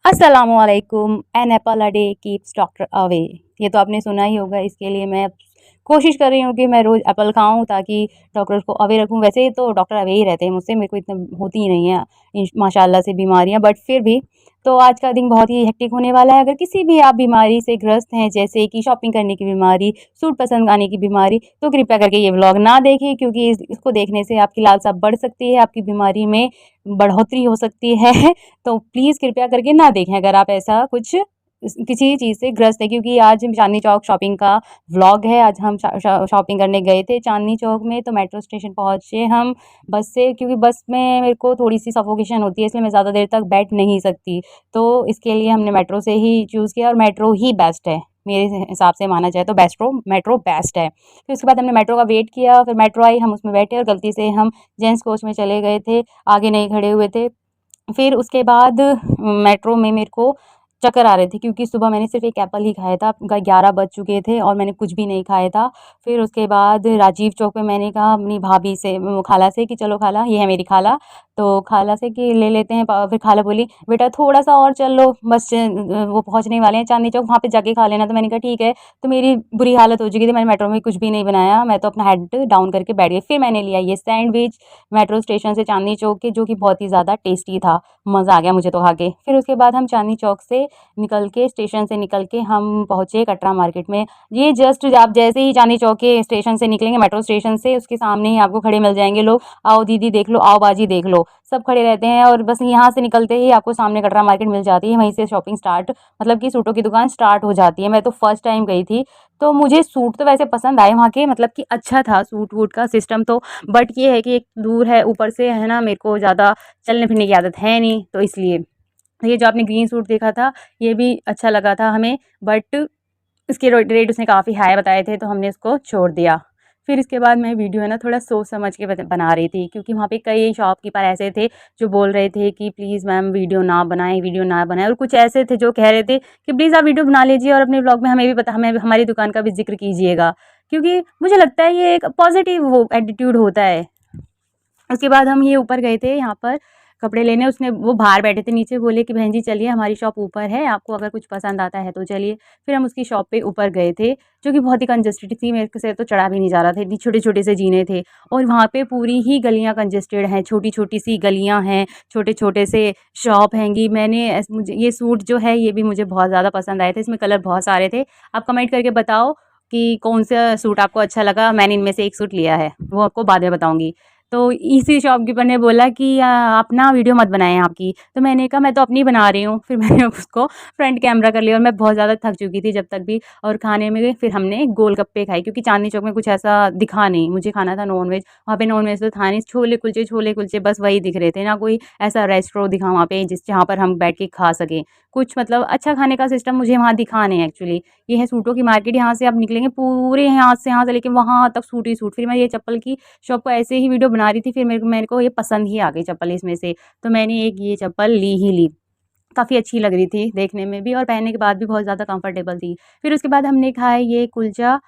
अस्सलामुअलैकुम। An apple a day keeps doctor away. ये तो आपने सुना ही होगा। इसके लिए मैं कोशिश कर रही हूँ कि मैं रोज़ एप्पल खाऊँ ताकि डॉक्टर को अवे रखूँ। वैसे तो डॉक्टर अवे ही रहते हैं मुझसे, मेरे को इतना होती ही नहीं है माशाल्लाह से बीमारियाँ, बट फिर भी तो आज का दिन बहुत ही हेक्टिक होने वाला है। अगर किसी भी आप बीमारी से ग्रस्त हैं, जैसे कि शॉपिंग करने की बीमारी, सूट पसंद आने की बीमारी, तो कृपया करके ये व्लॉग ना देखें, क्योंकि इसको देखने से आपकी लालसा बढ़ सकती है, आपकी बीमारी में बढ़ोतरी हो सकती है। तो प्लीज़ कृपया करके ना देखें अगर आप ऐसा कुछ किसी चीज़ से ग्रस्त है। क्योंकि आज चांदनी चौक शॉपिंग का व्लॉग है। आज हम शॉपिंग करने गए थे चांदनी चौक में, तो मेट्रो स्टेशन पहुँचे हम बस से, क्योंकि बस में मेरे को थोड़ी सी सफोकेशन होती है, इसलिए मैं ज़्यादा देर तक बैठ नहीं सकती। तो इसके लिए हमने मेट्रो से ही चूज़ किया, और मेट्रो ही बेस्ट है मेरे हिसाब से, माना जाए तो मेट्रो बेस्ट है। फिर उसके बाद हमने मेट्रो का वेट किया, फिर मेट्रो आई, हम उसमें बैठे और गलती से हम जेंट्स कोच में चले गए थे, आगे नहीं खड़े हुए थे। फिर उसके बाद मेट्रो में मेरे को चक्कर आ रहे थे, क्योंकि सुबह मैंने सिर्फ़ एक एप्पल ही खाया था। 11 बज चुके थे और मैंने कुछ भी नहीं खाया था। फिर उसके बाद राजीव चौक पे मैंने कहा अपनी भाभी से, खाला से, कि चलो खाला, ये है मेरी खाला, तो खाला से कि ले लेते हैं। फिर खाला बोली बेटा थोड़ा-सा और चल लो, बस वो पहुँचने वाले हैं चांदनी चौक, वहाँ पे जाके खा लेना। तो मैंने कहा ठीक है। तो मेरी बुरी हालत हो चुकी थी, मैंने मेट्रो में कुछ भी नहीं बनाया, मैं तो अपना हेड डाउन करके बैठ गई। फिर मैंने लिया ये सैंडविच मेट्रो स्टेशन से चांदनी चौक के, जो कि बहुत ही ज़्यादा टेस्टी था। मज़ा आ गया मुझे तो खा के। फिर उसके बाद हम चांदनी चौक से निकल के, स्टेशन से निकल के हम पहुँचे कटरा मार्केट में। ये जस्ट आप जैसे ही चांदनी चौक के स्टेशन से निकलेंगे, मेट्रो स्टेशन से, उसके सामने ही आपको खड़े मिल जाएंगे लोग। आओ दीदी देख लो, आओ बाजी देख लो, सब खड़े रहते हैं। और बस यहाँ से निकलते ही आपको सामने कटरा मार्केट मिल जाती है, वहीं से शॉपिंग स्टार्ट, मतलब कि सूटों की दुकान स्टार्ट हो जाती है। मैं तो फर्स्ट टाइम गई थी, तो मुझे सूट तो वैसे पसंद आए वहाँ के, मतलब कि अच्छा था सूट वूट का सिस्टम तो, बट ये है कि एक दूर है, ऊपर से है ना, मेरे को ज़्यादा चलने फिरने की आदत है नहीं, तो इसलिए। ये जो आपने ग्रीन सूट देखा था, ये भी अच्छा लगा था हमें, बट इसके रेट उसने काफ़ी हाई बताए थे, तो हमने इसको छोड़ दिया। फिर इसके बाद मैं वीडियो है ना थोड़ा सोच समझ के बना रही थी, क्योंकि वहाँ पे कई शॉपकीपर ऐसे थे जो बोल रहे थे कि प्लीज़ मैम वीडियो ना बनाएं, और कुछ ऐसे थे जो कह रहे थे कि प्लीज़ आप वीडियो बना लीजिए और अपने ब्लॉग में हमें हमारी दुकान का भी जिक्र कीजिएगा, क्योंकि मुझे लगता है ये एक पॉजिटिव वो एटीट्यूड होता है। उसके बाद हम ये ऊपर गए थे यहाँ पर कपड़े लेने, उसने वो बाहर बैठे थे नीचे, बोले कि बहन जी चलिए हमारी शॉप ऊपर है, आपको अगर कुछ पसंद आता है तो चलिए। फिर हम उसकी शॉप पे ऊपर गए थे, जो कि बहुत ही कंजस्टेड थी, मेरे से तो चढ़ा भी नहीं जा रहा था, इतनी छोटे छोटे से जीने थे। और वहाँ पे पूरी ही गलियाँ कंजस्टेड हैं, छोटी छोटी सी गलियाँ हैं, छोटे छोटे से शॉप हैंगी। मुझे ये सूट जो है ये भी मुझे बहुत ज़्यादा पसंद आए थे, इसमें कलर बहुत सारे थे। आप कमेंट करके बताओ कि कौन सा सूट आपको अच्छा लगा। मैंने इनमें से एक सूट लिया है, वो आपको बाद में बताऊँगी। तो इसी शॉपकीपर ने बोला कि आप ना वीडियो मत बनाएं आपकी। तो मैंने कहा मैं तो अपनी बना रही हूँ। फिर मैंने उसको फ्रंट कैमरा कर लिया, और मैं बहुत ज़्यादा थक चुकी थी जब तक भी। और खाने में फिर हमने गोलगप्पे खाए, क्योंकि चांदनी चौक में कुछ ऐसा दिखा नहीं, मुझे खाना था नॉनवेज, वहाँ पे नॉनवेज तो था नहीं। छोले कुलचे बस वही दिख रहे थे, ना कोई ऐसा रेस्टोरेंट दिखा वहाँ पे जहाँ पर हम बैठ के खा सकें कुछ, मतलब अच्छा खाने का सिस्टम मुझे वहाँ दिखा नहीं एक्चुअली। ये है सूटों की मार्केट, यहाँ से आप निकलेंगे पूरे यहाँ से लेके वहाँ तक सूट ही सूट। फिर मैं ये चप्पल की शॉप को ऐसे ही वीडियो बना रही थी, फिर मेरे को ये पसंद ही आ गई चप्पल इसमें से, तो मैंने एक ये चप्पल ली ही ली। काफ़ी अच्छी लग रही थी देखने में भी, और पहनने के बाद भी बहुत ज़्यादा कंफर्टेबल थी। फिर उसके बाद हमने खाए ये कुलचा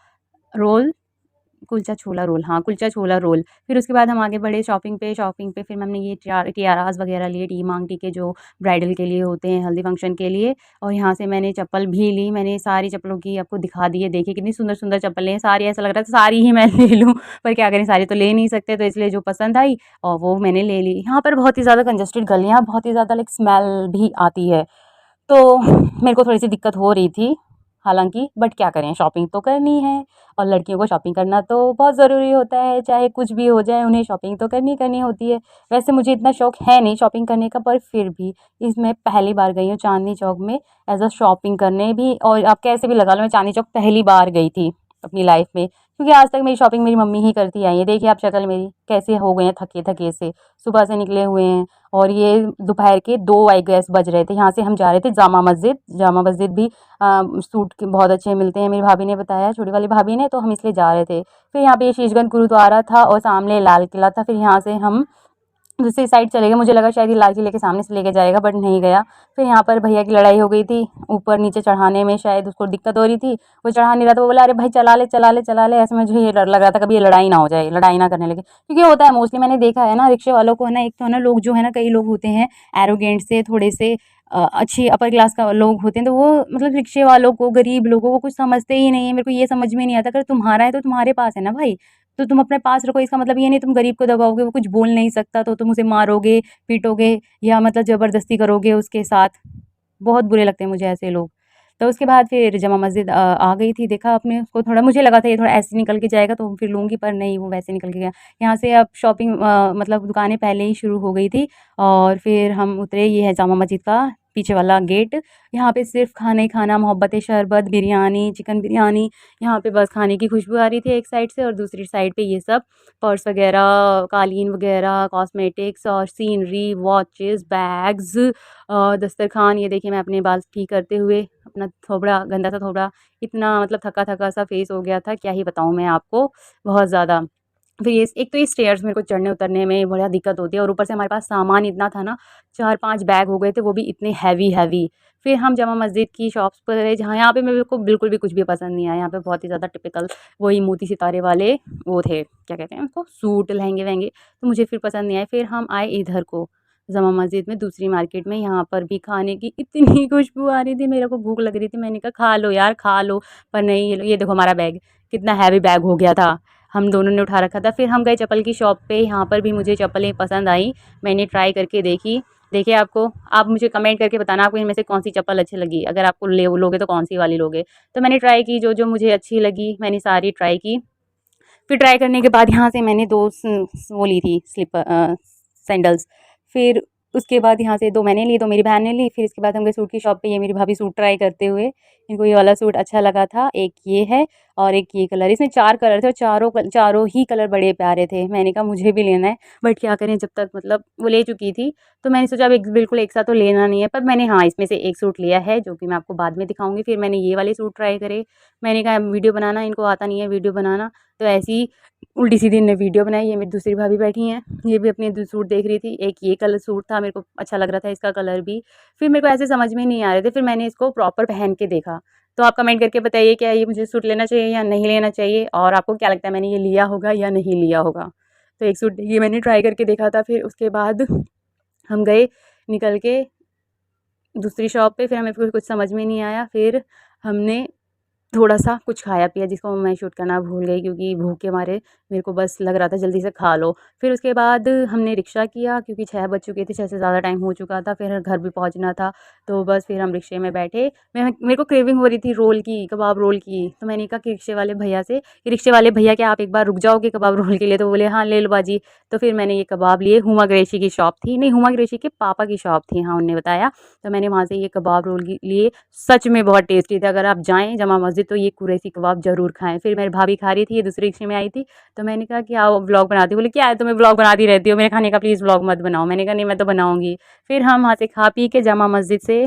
रोल, कुलचा छोला रोल, हाँ, कुलचा छोला रोल। फिर उसके बाद हम आगे बढ़े शॉपिंग पे फिर हमने ये टियाराज़ वगैरह लिए, टी के जो ब्राइडल के लिए होते हैं, हल्दी फंक्शन के लिए। और यहाँ से मैंने चप्पल भी ली, मैंने सारी चप्पलों की आपको दिखा दी है, देखिए कितनी सुंदर-सुंदर चप्पलें हैं, सारी ऐसा लग रहा था सारी ही मैं ले लूँ, पर क्या करें सारी तो ले नहीं सकते, तो इसलिए जो पसंद आई और वो मैंने ले ली। यहाँ पर बहुत ही ज़्यादा कंजस्टेड गलियाँ, बहुत ही ज़्यादा लाइक स्मेल भी आती है, तो मेरे को थोड़ी-सी दिक्कत हो रही थी, हालाँकि, बट क्या करें शॉपिंग तो करनी है, और लड़कियों को शॉपिंग करना तो बहुत ज़रूरी होता है, चाहे कुछ भी हो जाए उन्हें शॉपिंग तो करनी होती है। वैसे मुझे इतना शौक है नहीं शॉपिंग करने का, पर फिर भी इसमें पहली बार गई हूँ चांदनी चौक में एज़ अ शॉपिंग करने भी, और आप कैसे भी लगा लो, मैं चांदनी चौक पहली बार गई थी अपनी लाइफ़ में, क्योंकि आज तक मेरी शॉपिंग मेरी मम्मी ही करती आई है। देखिए आप शक्ल मेरी कैसे हो गए हैं थके-थके से, सुबह से निकले हुए हैं, और ये दोपहर के 2 आई गेस बज रहे थे। यहाँ से हम जा रहे थे जामा मस्जिद भी सूट के बहुत अच्छे मिलते हैं, मेरी भाभी ने बताया, छोटी वाली भाभी ने, तो हम इसलिए जा रहे थे। फिर यहाँ पे शीशगंज गुरुद्वारा था और सामने लाल किला था, फिर यहाँ से हम दूसरी साइड चले गए। मुझे लगा शायद ये लाल किले के सामने से लेके जाएगा, बट नहीं गया। फिर यहाँ पर भैया की लड़ाई हो गई थी, ऊपर नीचे चढ़ाने में शायद उसको दिक्कत हो रही थी, वो चढ़ा नहीं रहा था। वो बोला अरे भाई चला ले, ऐसे मुझे ये डर लग रहा था कभी ये लड़ाई ना हो जाए, लड़ाई ना करने लगे, क्योंकि होता है मोस्टली मैंने देखा है ना रिक्शे वालों को, है ना, एक तो है ना लोग जो है ना, कई लोग होते हैं एरोगेंट से थोड़े से अच्छी अपर क्लास का लोग होते हैं, तो वो मतलब रिक्शे वालों को, गरीब लोगों को कुछ समझते ही नहीं है। मेरे को ये समझ में नहीं आता, अगर तुम्हारा है तो तुम्हारे पास है ना भाई, तो तुम अपने पास रखो। इसका मतलब ये नहीं तुम गरीब को दबाओगे, वो कुछ बोल नहीं सकता तो तुम उसे मारोगे, पीटोगे या मतलब ज़बरदस्ती करोगे उसके साथ। बहुत बुरे लगते हैं मुझे ऐसे लोग। तो उसके बाद फिर जामा मस्जिद आ गई थी, देखा आपने उसको, थोड़ा मुझे लगा था ये थोड़ा ऐसे निकल के जाएगा तो फिर लूँगी, पर नहीं, वो वैसे निकल के गया। यहाँ से अब शॉपिंग मतलब दुकानें पहले ही शुरू हो गई थी और फिर हम उतरे, ये है जामा मस्जिद का पीछे वाला गेट। यहाँ पे सिर्फ़ खाना ही खाना, मोहब्बतें शरबत, बिरयानी, चिकन बिरयानी, यहाँ पे बस खाने की खुशबू आ रही थी एक साइड से, और दूसरी साइड पे ये सब पर्स वगैरह, कालीन वगैरह, कॉस्मेटिक्स और सीनरी, वॉचेस, बैग्स, दस्तरखान। ये देखिए मैं अपने बाल ठीक करते हुए, अपना थोबड़ा, गंदा सा थोबड़ा, इतना मतलब थका-थका सा फेस हो गया था, क्या ही बताऊँ मैं आपको, बहुत ज़्यादा। फिर ये एक तो ये स्टेयर्स मेरे को चढ़ने-उतरने में बड़ा दिक्कत होती है, और ऊपर से हमारे पास सामान इतना था ना, 4-5 बैग हो गए थे, वो भी इतने हैवी-हैवी। फिर हम जामा मस्जिद की शॉप्स पर गए, जहाँ यहाँ पे मेरे को बिल्कुल भी कुछ भी पसंद नहीं आया। यहाँ पे बहुत ही ज़्यादा टिपिकल वही मोती सितारे वाले वो थे, क्या कहते हैं उसको, सूट, लहंगे-वहंगे, तो मुझे फिर पसंद नहीं आए। फिर हम आए इधर को, जामा मस्जिद में दूसरी मार्केट में, यहाँ पर भी खाने की इतनी खुशबू आ रही थी, मेरे को भूख लग रही थी। मैंने कहा खा लो यार, खा लो, पर नहीं, ये लो, ये देखो हमारा बैग, कितना हैवी बैग हो गया था। हम दोनों ने उठा रखा था। फिर हम गए चप्पल की शॉप पे, यहाँ पर भी मुझे चप्पलें पसंद आई, मैंने ट्राई करके देखी। देखिए आपको, आप मुझे कमेंट करके बताना आपको इनमें से कौन-सी चप्पल अच्छी लगी। अगर आपको लोगे तो कौन-सी वाली लोगे। तो मैंने ट्राई की, जो-जो मुझे अच्छी लगी मैंने सारी ट्राई की। फिर ट्राई करने के बाद यहाँ से मैंने 2 वो ली थी सैंडल्स। फिर उसके बाद यहाँ से 2 मैंने ली, 2 मेरी बहन ने ली। फिर इसके बाद हम गए सूट की शॉप पे, ये मेरी भाभी सूट ट्राई करते हुए, इनको ये वाला सूट अच्छा लगा था। एक ये है और एक ये कलर, इसमें 4 कलर थे और चारों ही कलर बड़े प्यारे थे। मैंने कहा मुझे भी लेना है, बट क्या करें, जब तक मतलब वो ले चुकी थी, तो मैंने सोचा अब एक बिल्कुल एक साथ तो लेना नहीं है। पर मैंने हाँ, इसमें से एक सूट लिया है, जो कि मैं आपको बाद में दिखाऊँगी। फिर मैंने ये वाले सूट ट्राई करे। मैंने कहा वीडियो बनाना इनको आता नहीं है वीडियो बनाना, तो ऐसी उल्टी-सीधी ने वीडियो बनाई। ये मेरी दूसरी भाभी बैठी हैं, ये भी अपने सूट देख रही थी। एक ये कलर सूट था, मेरे को अच्छा लग रहा था इसका कलर भी। फिर मेरे को ऐसे समझ में नहीं आ रहे थे, फिर मैंने इसको प्रॉपर पहन के देखा। तो आप कमेंट करके बताइए, क्या ये मुझे सूट लेना चाहिए या नहीं लेना चाहिए, और आपको क्या लगता है मैंने ये लिया होगा या नहीं लिया होगा। तो एक सूट ये मैंने ट्राई करके देखा था। फिर उसके बाद हम गए निकल के दूसरी शॉप पे, फिर हमें फिर कुछ समझ में नहीं आया। फिर हमने थोड़ा-सा कुछ खाया-पिया, जिसको मैं शूट करना भूल गई, क्योंकि भूख के मारे मेरे को बस लग रहा था जल्दी से खा लो। फिर उसके बाद हमने रिक्शा किया, क्योंकि 6 बज चुके थे, 6 से ज़्यादा टाइम हो चुका था, फिर घर भी पहुँचना था। तो बस फिर हम रिक्शे में बैठे। मेरे को क्रेविंग हो रही थी रोल की, कबाब रोल की, तो मैंने कहा कि रिक्शे वाले भैया से कि रिक्शे वाले भैया, क्या आप एक बार रुक जाओगे कबाब रोल के लिए? तो बोले हाँ, ले लो बाजी। तो फिर मैंने ये कबाब लिए, हुमा कुरैशी की शॉप थी, नहीं, हुमा कुरैशी के पापा की शॉप थी, हाँ, उन्होंने बताया। तो मैंने वहाँ से ये कबाब रोल लिए, सच में बहुत टेस्टी थे। अगर आप जाएँ जामा मस्जिद तो ये कुरैशी कबाब ज़रूर खाएँ। फिर मेरी भाभी खा रही थी, ये दूसरे रिक्शे में आई थी, तो मैंने कहा कि आओ व्लॉग बनाती हूँ। बोले क्या है तुम्हें, व्लॉग बनाती रहती हो, मेरे खाने का प्लीज़ व्लॉग मत बनाओ। मैंने कहा नहीं, मैं तो बनाऊँगी। फिर हम वहाँ से खा पी के जामा मस्जिद से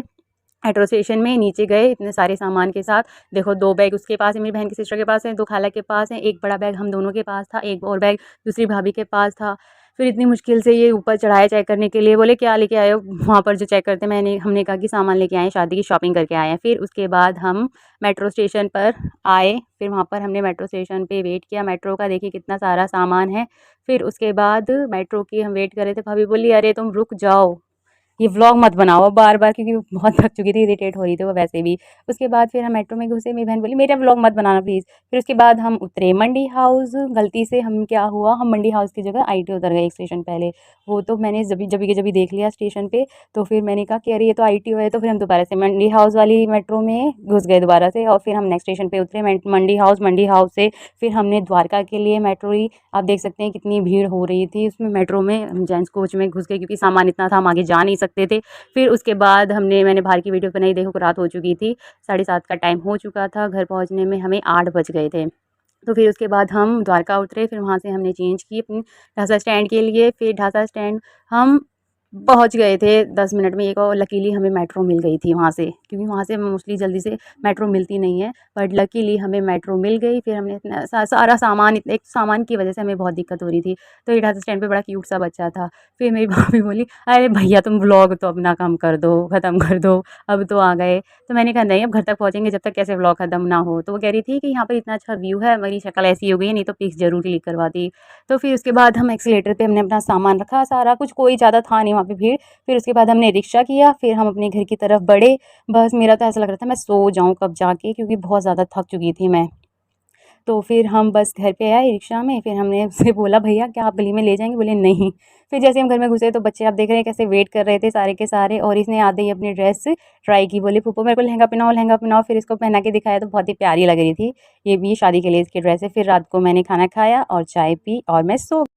मेट्रो स्टेशन में नीचे गए इतने सारे सामान के साथ। देखो 2 बैग उसके पास है, मेरी बहन की सिस्टर के पास है, 2 खाला के पास है, 1 बड़ा बैग हम दोनों के पास था, 1 और बैग दूसरी भाभी के पास था। फिर इतनी मुश्किल से ये ऊपर चढ़ाए चेक करने के लिए, बोले क्या लेके आए हो? वहाँ पर जो चेक करते, हमने कहा कि सामान लेके आए हैं, शादी की शॉपिंग करके आए हैं। फिर उसके बाद हम मेट्रो स्टेशन पर आए, फिर वहाँ पर हमने मेट्रो स्टेशन पे वेट किया मेट्रो का, देखिए कितना सारा सामान है। फिर उसके बाद मेट्रो की हम वेट कर रहे थे, भाभी बोली अरे तुम रुक जाओ, ये व्लॉग मत बनाओ बार-बार, क्योंकि वो बहुत थक चुकी थी, इरिटेट हो रही थी वो वैसे भी। उसके बाद फिर हम मेट्रो में घुसे, मेरी बहन बोली मेरा व्लॉग मत बनाना प्लीज़। फिर उसके बाद हम उतरे मंडी हाउस, गलती से हम क्या हुआ, हम मंडी हाउस की जगह आईटी उतर गए एक स्टेशन पहले। वो तो मैंने जभी के जभी देख लिया स्टेशन पे, तो फिर मैंने कहा कि अरे ये तो आईटीओ है, तो फिर हम दोबारा से मंडी हाउस वाली मेट्रो में घुस गए दोबारा से, और फिर हम नेक्स्ट स्टेशन पे उतरे मंडी हाउस से फिर हमने द्वारका के लिए मेट्रो ली। आप देख सकते हैं कितनी भीड़ हो रही थी उसमें मेट्रो में, हम जेंट्स कोच में घुस गए क्योंकि सामान इतना था हम आगे जा नहीं सकते थे। फिर उसके बाद मैंने बाहर की वीडियो बनाई, देखो रात हो चुकी थी, 7:30 का टाइम हो चुका था, घर पहुँचने में हमें 8 बज गए थे। तो फिर उसके बाद हम द्वारका उतरे, फिर वहाँ से हमने चेंज की अपनी ढासा स्टैंड के लिए। फिर ढासा स्टैंड हम पहुँच गए थे 10 मिनट में, एक और लकीली हमें मेट्रो मिल गई थी वहाँ से, क्योंकि वहाँ से मोस्टली जल्दी से मेट्रो मिलती नहीं है, बट लकीली हमें मेट्रो मिल गई। फिर हमने इतना सारा सामान, एक सामान की वजह से हमें बहुत दिक्कत हो रही थी। तो ये ढासा स्टैंड पे बड़ा क्यूट सा बच्चा था। फिर मेरी भाभी बोली अरे भैया तुम व्लॉग तो अपना कम कर दो, ख़त्म कर दो, अब तो आ गए। तो मैंने कहा नहीं, अब घर तक पहुँचेंगे जब तक कैसे व्लॉग ख़त्म ना हो। तो वो कह रही थी कि यहाँ पर इतना अच्छा व्यू है, मेरी शक्ल ऐसी हो गई है, नहीं तो पिक्स ज़रूर क्लिक करवाती। तो फिर उसके बाद हम एक्सीलेटर पे हमने अपना सामान रखा सारा कुछ, कोई ज़्यादा था नहीं वहाँ पे भीड़। फिर उसके बाद हमने रिक्शा किया, फिर हम अपने घर की तरफ बढ़े। बस मेरा तो ऐसा लग रहा था मैं सो जाऊँ कब जाके, क्योंकि बहुत ज़्यादा थक चुकी थी मैं। तो फिर हम बस घर पे आए रिक्शा में, फिर हमने उससे बोला, भैया क्या आप गली में ले जाएँगे? बोले नहीं। फिर जैसे हम घर में घुसे तो बच्चे आप देख रहे हैं कैसे वेट कर रहे थे सारे के सारे, और इसने आते ही अपनी ड्रेस ट्राई की, बोली फूफो मेरे को लहंगा पहनाओ। फिर इसको पहना के दिखाया तो बहुत ही प्यारी लग रही थी। ये भी शादी के लिए इसकी ड्रेस है। फिर रात को मैंने खाना खाया और चाय पी और मैं सो